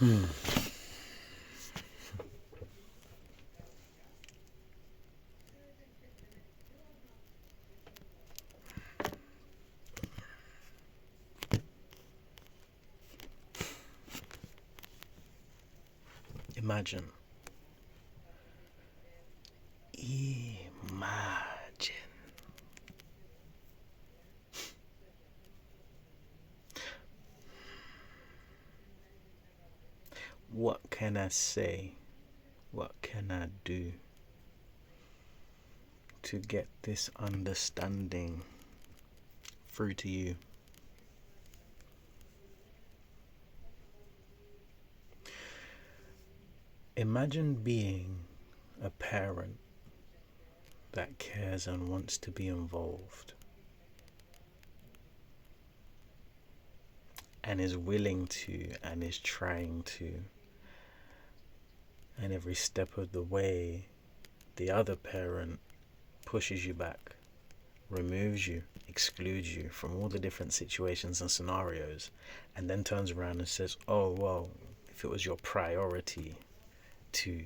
Imagine. What can I say? What can I do to get this understanding through to you? Imagine being a parent that cares and wants to be involved and is willing to and is trying to, and every step of the way the other parent pushes you back, removes you, excludes you from all the different situations and scenarios, and then turns around and says, oh well, if it was your priority to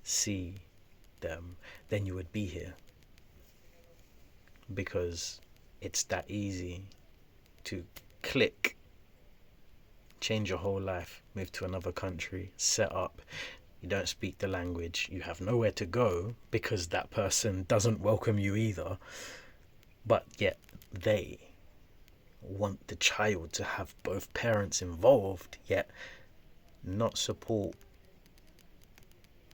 see them, then you would be here. Because it's that easy to click, change your whole life, move to another country, set up. You don't speak the language, you have nowhere to go because that person doesn't welcome you either, but yet they want the child to have both parents involved, yet not support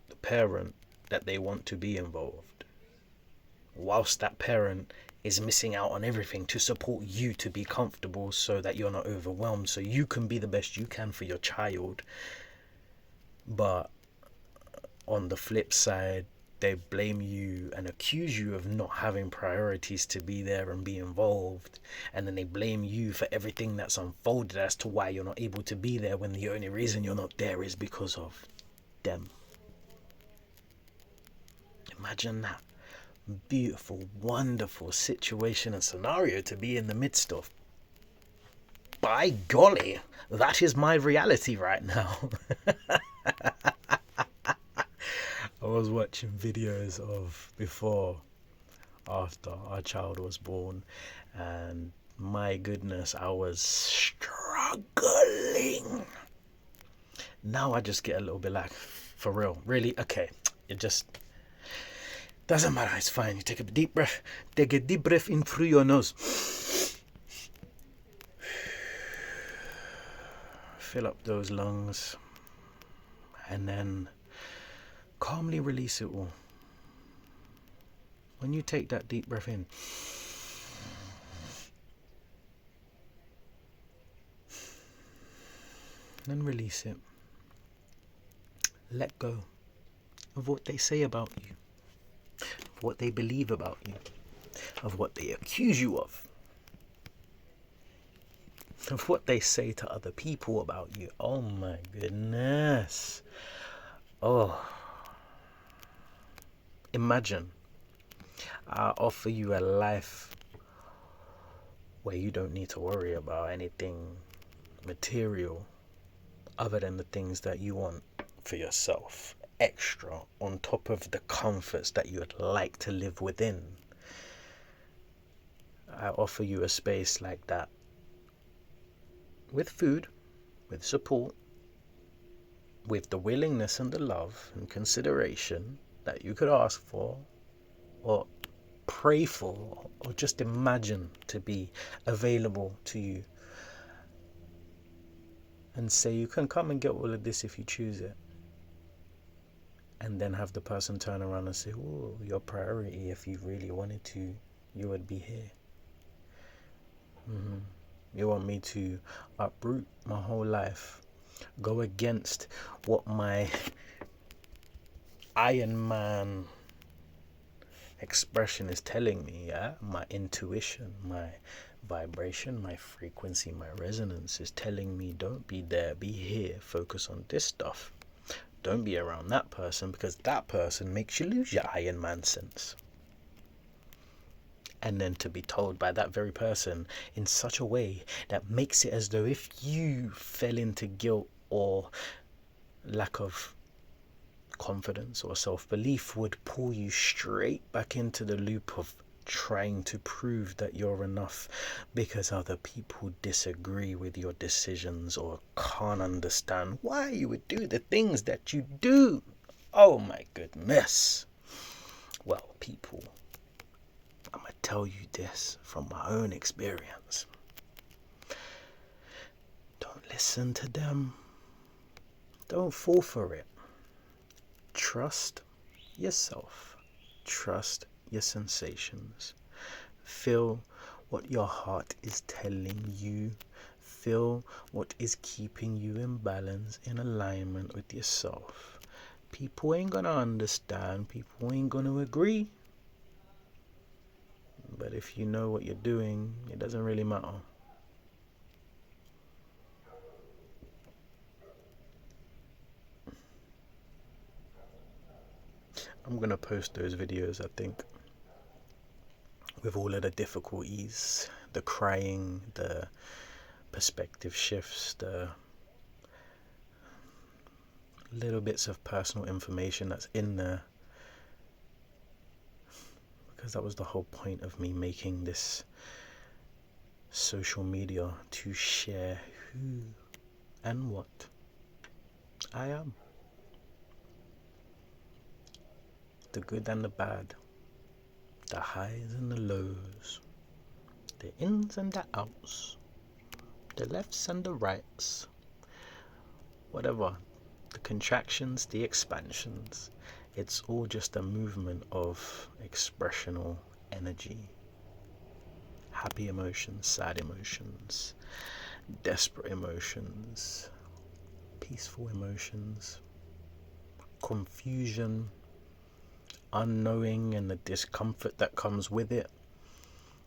the parent that they want to be involved, whilst that parent is missing out on everything to support you to be comfortable so that you're not overwhelmed, so you can be the best you can for your child. But on the flip side, they blame you and accuse you of not having priorities to be there and be involved, and then they blame you for everything that's unfolded as to why you're not able to be there, when the only reason you're not there is because of them. Imagine that beautiful, wonderful situation and scenario to be in the midst of. By golly, that is my reality right now. I was watching videos of before, after our child was born, and my goodness, I was struggling. Now I just get a little bit like, for real, really? Okay, it just doesn't matter, it's fine. You take a deep breath, take a deep breath in through your nose. Fill up those lungs, and then calmly release it all. When you take that deep breath in, then release it. Let go of what they say about you, of what they believe about you, of what they accuse you of what they say to other people about you. Oh my goodness. Oh. Imagine I offer you a life where you don't need to worry about anything material other than the things that you want for yourself, extra on top of the comforts that you would like to live within. I offer you a space like that, with food, with support, with the willingness and the love and consideration that you could ask for or pray for or just imagine to be available to you, and say you can come and get all of this if you choose it, and then have the person turn around and say, oh, your priority, if you really wanted to, you would be here. You want me to uproot my whole life, go against what my Iron Man expression is telling me, yeah? My intuition, my vibration, my frequency, my resonance is telling me, don't be there, be here, focus on this stuff. Don't be around that person because that person makes you lose your Iron Man sense. And then to be told by that very person in such a way that makes it as though if you fell into guilt or lack of confidence or self-belief would pull you straight back into the loop of trying to prove that you're enough because other people disagree with your decisions or can't understand why you would do the things that you do. Oh my goodness. Well, people, I'm gonna tell you this from my own experience. Don't listen to them. Don't fall for it. Trust yourself. Trust your sensations. Feel what your heart is telling you. Feel what is keeping you in balance, in alignment with yourself. People ain't gonna understand. People ain't gonna agree. But if you know what you're doing, it doesn't really matter. I'm gonna post those videos, I think, with all of the difficulties, the crying, the perspective shifts, the little bits of personal information that's in there, because that was the whole point of me making this social media, to share who and what I am, the good and the bad, the highs and the lows, the ins and the outs, the lefts and the rights, whatever, the contractions, the expansions. It's all just a movement of expressional energy. Happy emotions, sad emotions, desperate emotions, peaceful emotions, confusion, unknowing and the discomfort that comes with it,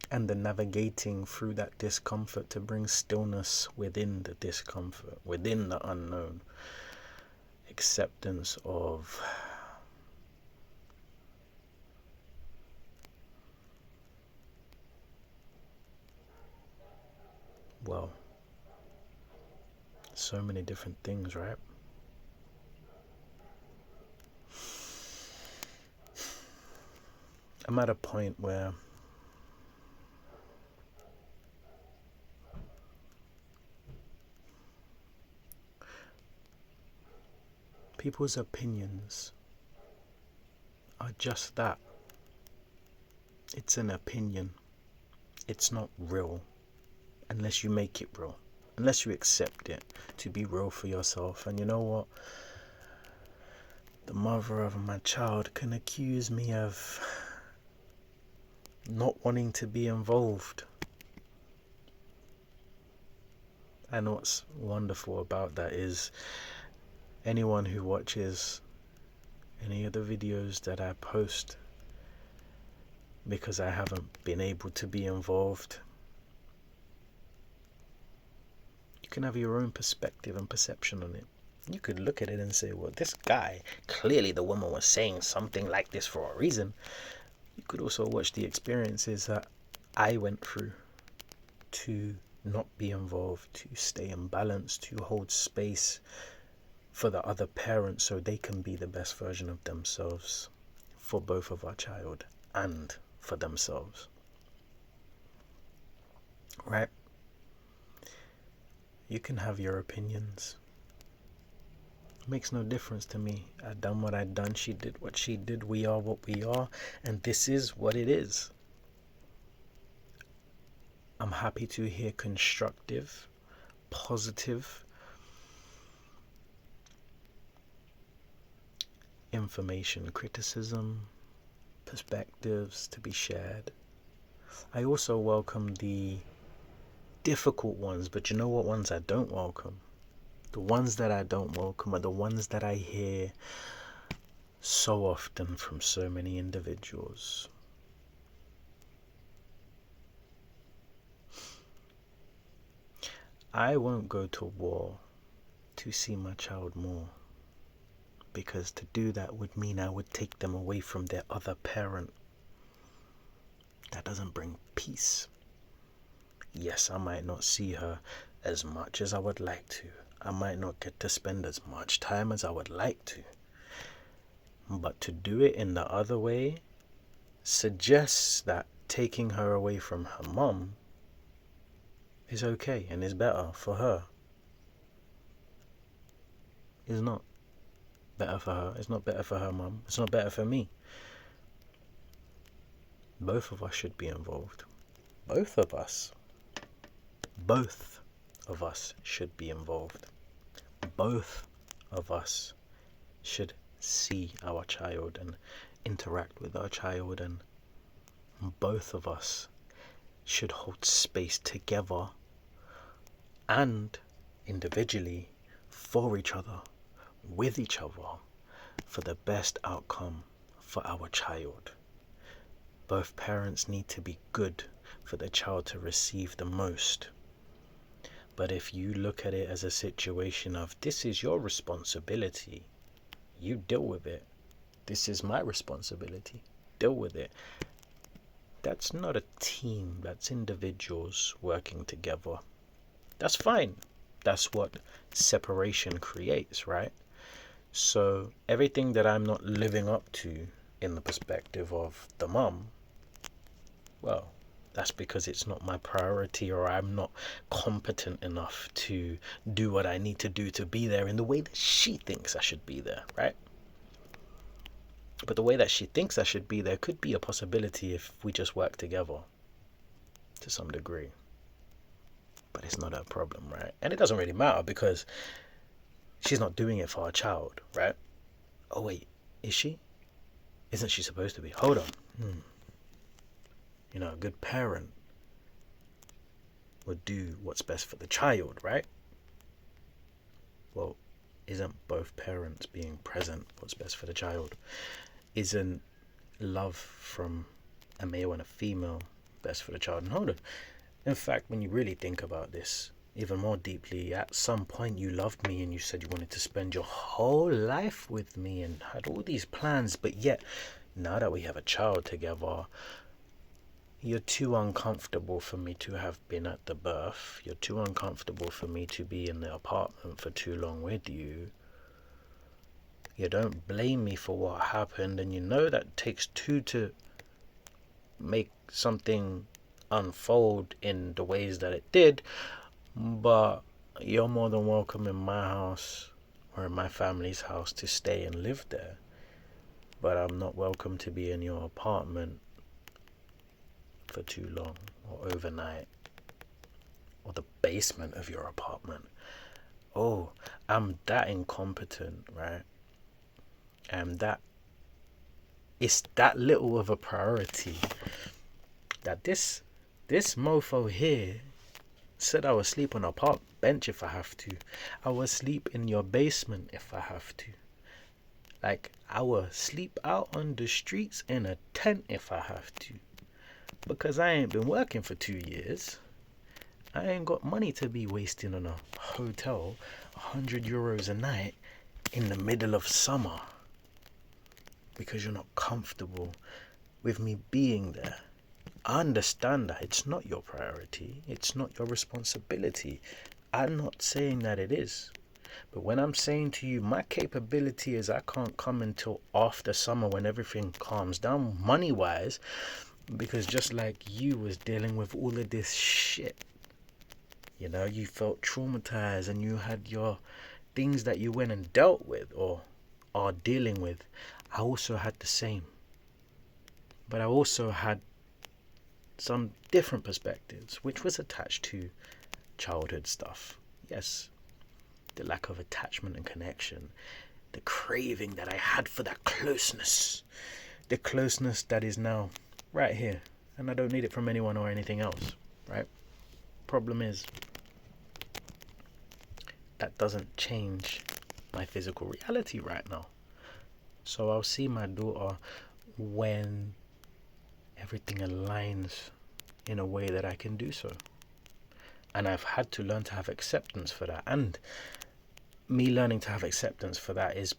and the navigating through that discomfort to bring stillness within the discomfort, within the unknown. Acceptance of well, so many different things, right? I'm at a point where people's opinions are just that. It's an opinion. It's not real unless you make it real, unless you accept it to be real for yourself. And you know what? The mother of my child can accuse me of not wanting to be involved. And what's wonderful about that is anyone who watches any of the videos that I post, because I haven't been able to be involved, you can have your own perspective and perception on it. You could look at it and say, well, this guy, clearly the woman was saying something like this for a reason. You could also watch the experiences that I went through to not be involved, to stay in balance, to hold space for the other parent so they can be the best version of themselves for both of our child and for themselves. Right? You can have your opinions. It makes no difference to me. I done what I done, she did what she did, we are what we are, and this is what it is. I'm happy to hear constructive, positive information, criticism, perspectives to be shared. I also welcome the difficult ones, but you know what ones I don't welcome? The ones that I don't welcome are the ones that I hear so often from so many individuals. I won't go to war to see my child more, because to do that would mean I would take them away from their other parent. That doesn't bring peace. Yes, I might not see her as much as I would like to. I might not get to spend as much time as I would like to. But to do it in the other way suggests that taking her away from her mum is okay and is better for her. It's not better for her. It's not better for her mum. It's not better for me. Both of us should be involved. Both of us. Both of us should be involved. Both of us should see our child and interact with our child, and both of us should hold space together and individually for each other, with each other, for the best outcome for our child. Both parents need to be good for the child to receive the most. But if you look at it as a situation of, this is your responsibility, you deal with it. This is my responsibility, deal with it. That's not a team, that's individuals working together. That's fine. That's what separation creates, right? So everything that I'm not living up to in the perspective of the mum, well, that's because it's not my priority, or I'm not competent enough to do what I need to do to be there in the way that she thinks I should be there, right? But the way that she thinks I should be there could be a possibility if we just work together to some degree. But it's not a problem, right? And it doesn't really matter because she's not doing it for her child, right? Oh wait, is she? Isn't she supposed to be? Hold on. You know, a good parent would do what's best for the child, right? Well, isn't both parents being present what's best for the child? Isn't love from a male and a female best for the child? And hold on. In fact, when you really think about this even more deeply, at some point you loved me and you said you wanted to spend your whole life with me and had all these plans, but yet now that we have a child together, you're too uncomfortable for me to have been at the birth. You're too uncomfortable for me to be in the apartment for too long with you. You don't blame me for what happened, and you know that takes two to make something unfold in the ways that it did, but you're more than welcome in my house or in my family's house to stay and live there. But I'm not welcome to be in your apartment for too long, or overnight, or the basement of your apartment. Oh, I'm that incompetent, right? It's that little of a priority that this mofo here said I will sleep on a park bench if I have to. I will sleep in your basement if I have to. Like, I will sleep out on the streets in a tent if I have to. Because I ain't been working for 2 years. I ain't got money to be wasting on a hotel, €100 a night in the middle of summer. Because you're not comfortable with me being there. I understand that it's not your priority. It's not your responsibility. I'm not saying that it is. But when I'm saying to you, my capability is I can't come until after summer when everything calms down money-wise, because just like you was dealing with all of this shit, you know, you felt traumatized and you had your things that you went and dealt with or are dealing with. I also had the same. But I also had some different perspectives, which was attached to childhood stuff. Yes, the lack of attachment and connection, the craving that I had for that closeness, the closeness that is now right here, and I don't need it from anyone or anything else, right? Problem is, that doesn't change my physical reality right now. So I'll see my daughter when everything aligns in a way that I can do so. And I've had to learn to have acceptance for that. And me learning to have acceptance for that is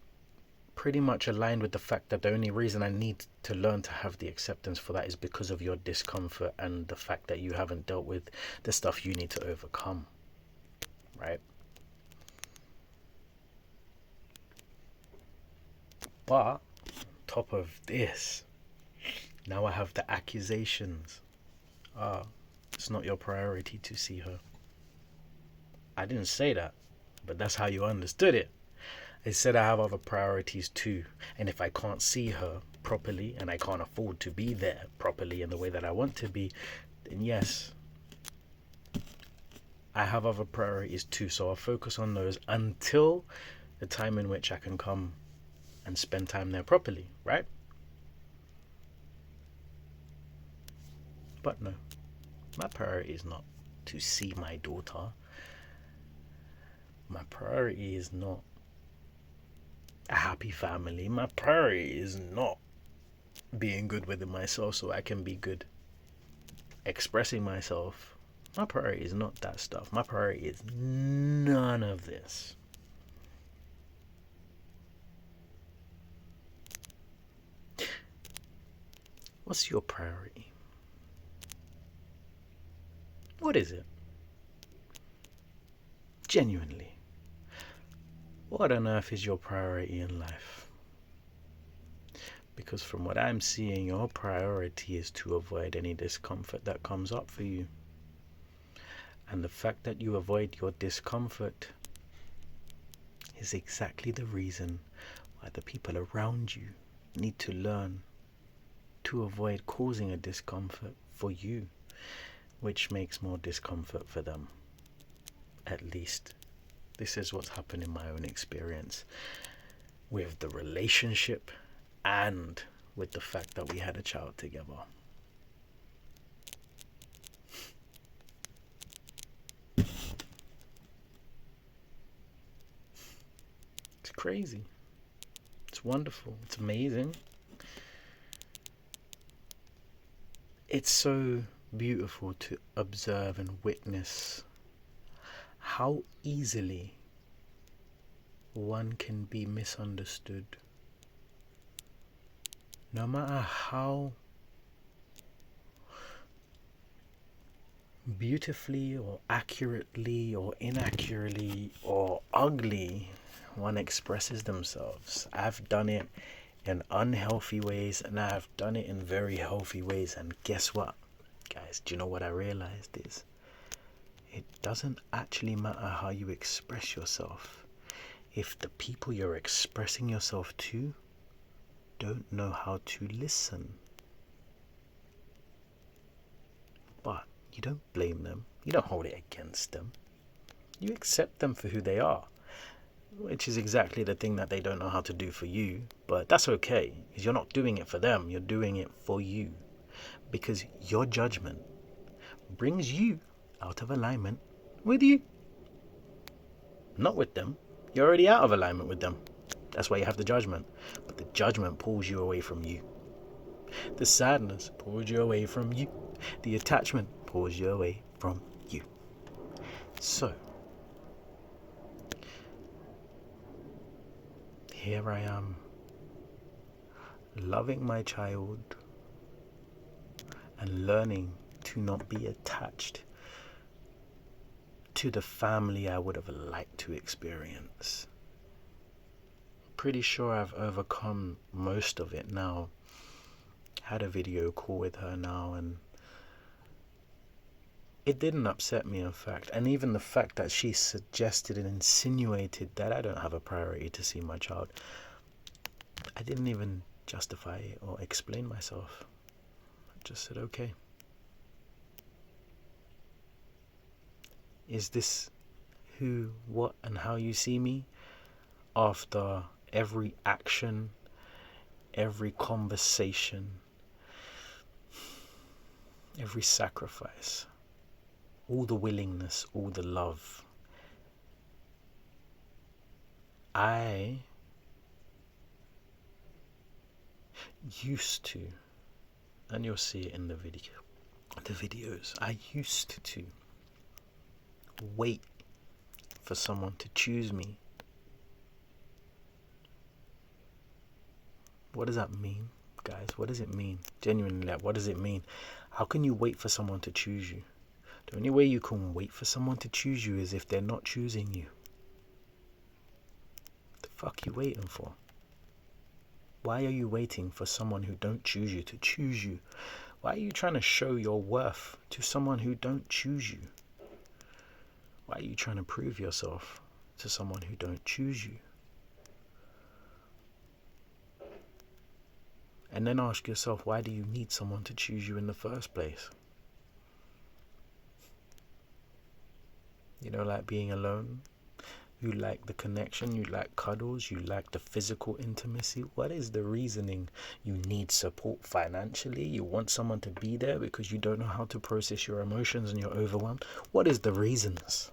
pretty much aligned with the fact that the only reason I need to learn to have the acceptance for that is because of your discomfort and the fact that you haven't dealt with the stuff you need to overcome, right? But on top of this, now I have the accusations. It's not your priority to see her. I didn't say that, but that's how you understood it. I said I have other priorities too, and if I can't see her properly and I can't afford to be there properly in the way that I want to be, then yes, I have other priorities too. So I'll focus on those until the time in which I can come and spend time there properly, right? But no, my priority is not to see my daughter. My priority is not a happy family. My priority is not being good within myself so I can be good expressing myself. My priority is not that stuff. My priority is none of this. What's your priority? What is it? Genuinely. What on earth is your priority in life? Because from what I'm seeing, your priority is to avoid any discomfort that comes up for you. And the fact that you avoid your discomfort is exactly the reason why the people around you need to learn to avoid causing a discomfort for you, which makes more discomfort for them. At least this is what's happened in my own experience with the relationship and with the fact that we had a child together. It's crazy. It's wonderful. It's amazing. It's so beautiful to observe and witness how easily one can be misunderstood. No matter how beautifully or accurately or inaccurately or ugly one expresses themselves. I've done it in unhealthy ways and I've done it in very healthy ways, and guess what, guys? Do you know what I realized is it doesn't actually matter how you express yourself if the people you're expressing yourself to don't know how to listen. But you don't blame them, you don't hold it against them, you accept them for who they are, which is exactly the thing that they don't know how to do for you. But that's okay, because you're not doing it for them, you're doing it for you, because your judgment brings you out of alignment with you, not with them. You're already out of alignment with them. That's why you have the judgment. But the judgment pulls you away from you. The sadness pulls you away from you. The attachment pulls you away from you. So here I am, loving my child and learning to not be attached to the family I would have liked to experience. Pretty sure I've overcome most of it now. Had a video call with her now, and it didn't upset me, in fact. And even the fact that she suggested and insinuated that I don't have a priority to see my child, I didn't even justify it or explain myself. I just said, okay. Is this who, what, and how you see me? After every action, every conversation, every sacrifice, all the willingness, all the love, I used to, and you'll see it in the videos, I used to wait for someone to choose me. What does that mean, guys? What does it mean? Genuinely, like, what does it mean? How can you wait for someone to choose you? The only way you can wait for someone to choose you is if they're not choosing you. What the fuck you waiting for? Why are you waiting for someone who don't choose you to choose you? Why are you trying to show your worth to someone who don't choose you? Why are you trying to prove yourself to someone who don't choose you? And then ask yourself, why do you need someone to choose you in the first place? You don't like being alone? You like the connection, you like cuddles, you like the physical intimacy. What is the reasoning? You need support financially, you want someone to be there because you don't know how to process your emotions and you're overwhelmed. What is the reasons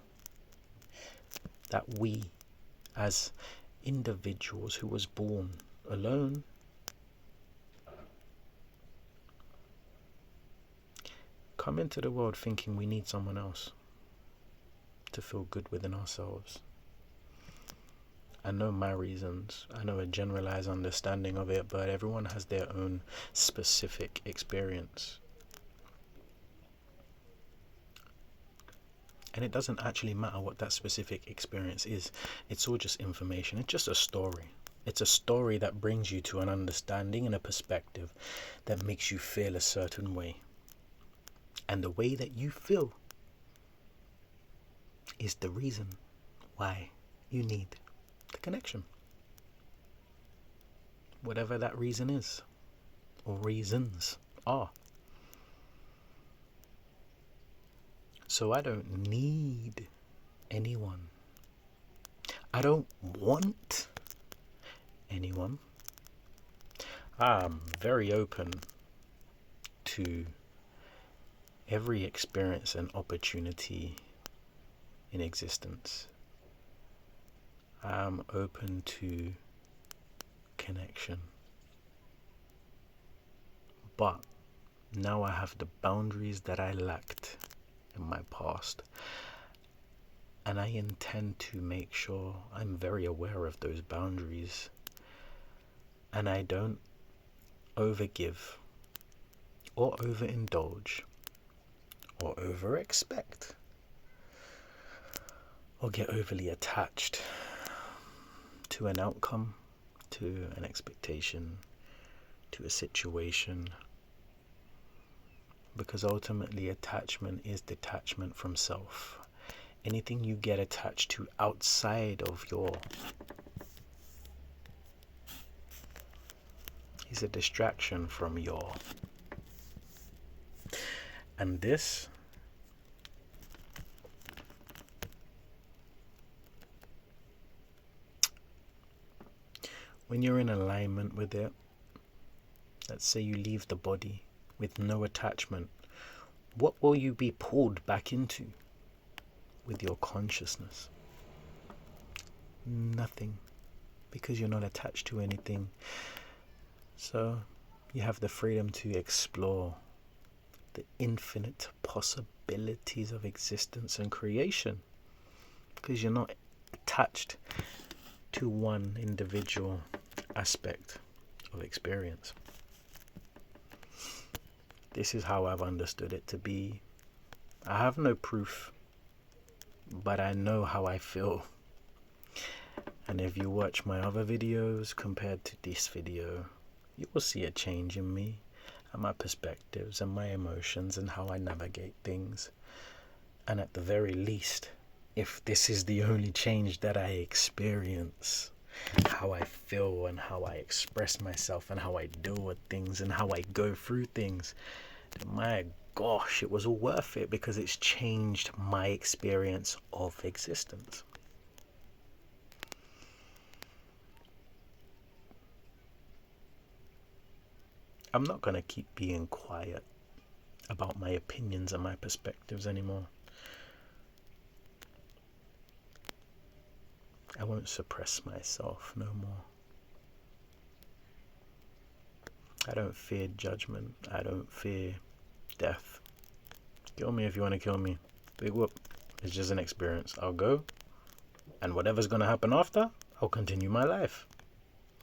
that we as individuals who was born alone come into the world thinking we need someone else to feel good within ourselves? I know my reasons. I know a generalized understanding of it, but everyone has their own specific experience. And it doesn't actually matter what that specific experience is. It's all just information. It's just a story. It's a story that brings you to an understanding and a perspective that makes you feel a certain way. And the way that you feel is the reason why you need the connection. Whatever that reason is, or reasons are. So I don't need anyone. I don't want anyone. I'm very open to every experience and opportunity in existence. I'm open to connection. But now I have the boundaries that I lacked in my past. And I intend to make sure I'm very aware of those boundaries. And I don't overgive or overindulge or overexpect or get overly attached to an outcome, to an expectation, to a situation. Because ultimately attachment is detachment from self. Anything you get attached to outside of your is a distraction from your. And this when you're in alignment with it, let's say you leave the body with no attachment, what will you be pulled back into with your consciousness? Nothing, because you're not attached to anything. So you have the freedom to explore the infinite possibilities of existence and creation, because you're not attached to one individual aspect of experience. This is how I've understood it to be. I have no proof, but I know how I feel. And if you watch my other videos compared to this video, you will see a change in me and my perspectives and my emotions and how I navigate things. And at the very least, if this is the only change that I experience, how I feel and how I express myself and how I deal with things and how I go through things, then my gosh, it was all worth it, because it's changed my experience of existence. I'm not going to keep being quiet about my opinions and my perspectives anymore. I won't suppress myself no more. I don't fear judgment. I don't fear death. Kill me if you want to kill me. Big whoop. It's just an experience. I'll go, and whatever's going to happen after, I'll continue my life.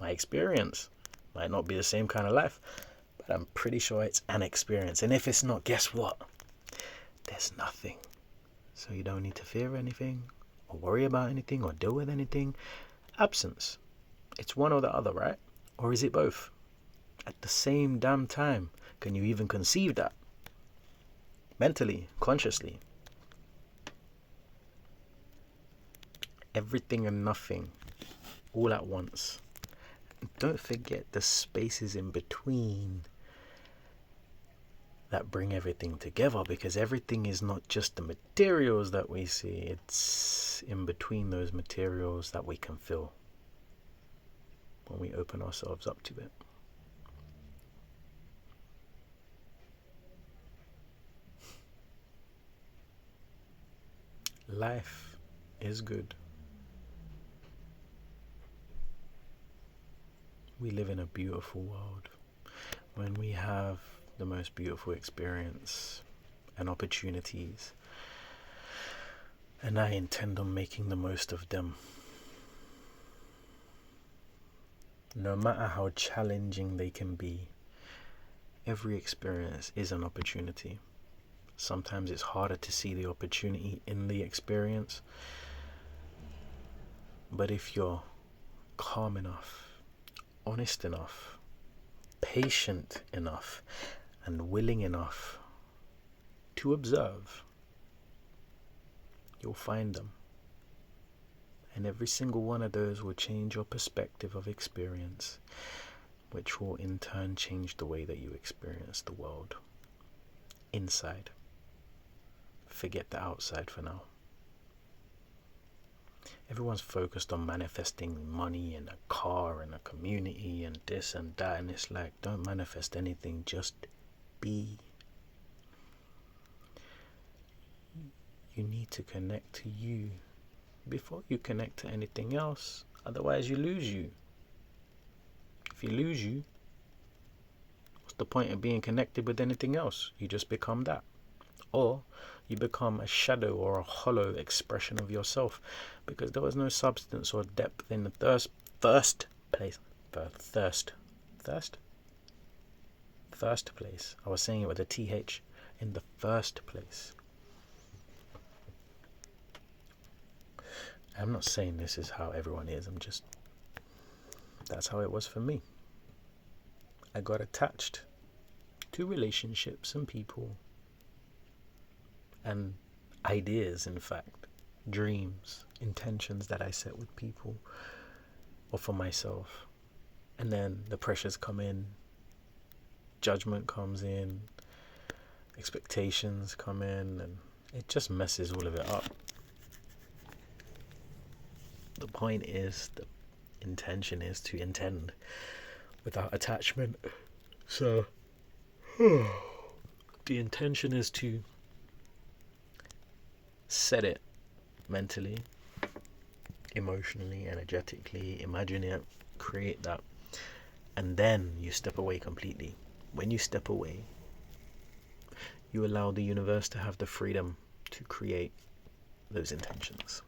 My experience might not be the same kind of life, but I'm pretty sure it's an experience. And if it's not, guess what? There's nothing. So you don't need to fear anything or worry about anything or deal with anything. Absence. It's one or the other, right? Or is it both? At the same damn time, can you even conceive that? Mentally, consciously. Everything and nothing, all at once. Don't forget the spaces in between that bring everything together, because everything is not just the materials that we see, it's in between those materials that we can feel when we open ourselves up to it. Life is good. We live in a beautiful world. When we have the most beautiful experience and opportunities, and I intend on making the most of them. No matter how challenging they can be, every experience is an opportunity. Sometimes it's harder to see the opportunity in the experience, but if you're calm enough, honest enough, patient enough, and willing enough to observe, you'll find them. And every single one of those will change your perspective of experience, which will in turn change the way that you experience the world. Inside. Forget the outside for now. Everyone's focused on manifesting money and a car and a community and this and that, and it's like, don't manifest anything, just be. You need to connect to you before you connect to anything else. Otherwise you lose you. If you lose you, what's the point of being connected with anything else? You just become that. Or you become a shadow or a hollow expression of yourself, because there was no substance or depth in the first place. I was saying it with a TH. In the first place. I'm not saying this is how everyone is. That's how it was for me. I got attached to relationships and people and ideas, in fact, dreams, intentions that I set with people or for myself. And then the pressures come in, judgment comes in, expectations come in, and it just messes all of it up. The point is, the intention is to intend without attachment. So, the intention is to set it mentally, emotionally, energetically, imagine it, create that, and then you step away completely. When you step away, you allow the universe to have the freedom to create those intentions.